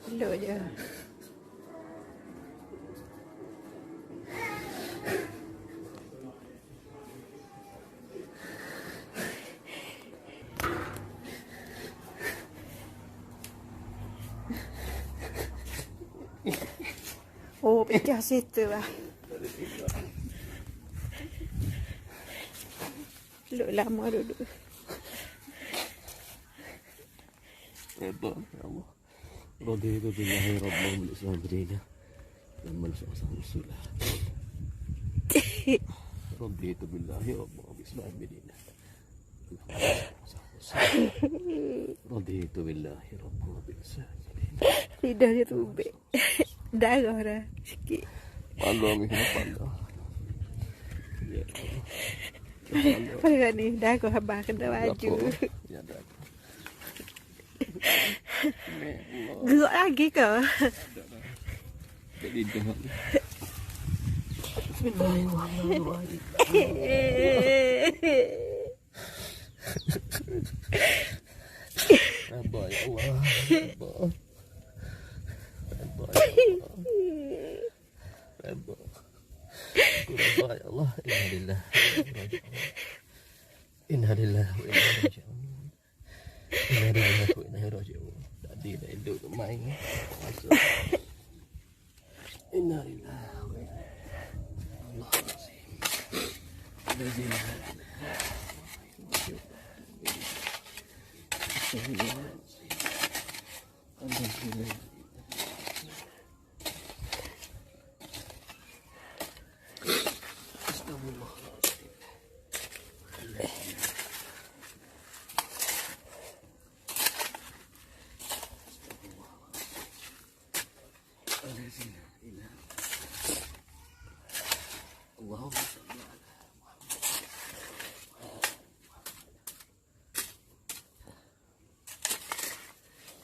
Elok je. Oh, pecah situ lah. Elok lama duduk. Hebat, ya Allah. Raditu billahi rabban bil Islam dinan dan man sallallahu rasulullah. Raditu billahi rabban bil Islam dinan. Raditu billahi rabban bil Islam dinan. Lidah dia tubik. Darah dah sikit. Malu ni malu. Ya. Apa ni? Darah abang kena baju. Ya dah. Gerak lagi ke? Jadi dah. Bismillahirrahmanirrahim. Abah ya Allah. Abah. Abah ya Allah. Abah. Abah ya Allah. Inna lillahi wa inna ilaihi raji'un. Inna lillahi wa inna ilaihi raji'un. Tadi dah hidup main. Inna lillahi wa inna ilaihi raji'un. Allahumma salli ala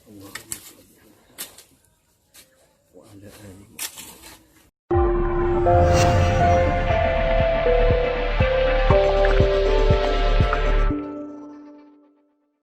Allahumma salli ala wa ala ali Muhammad.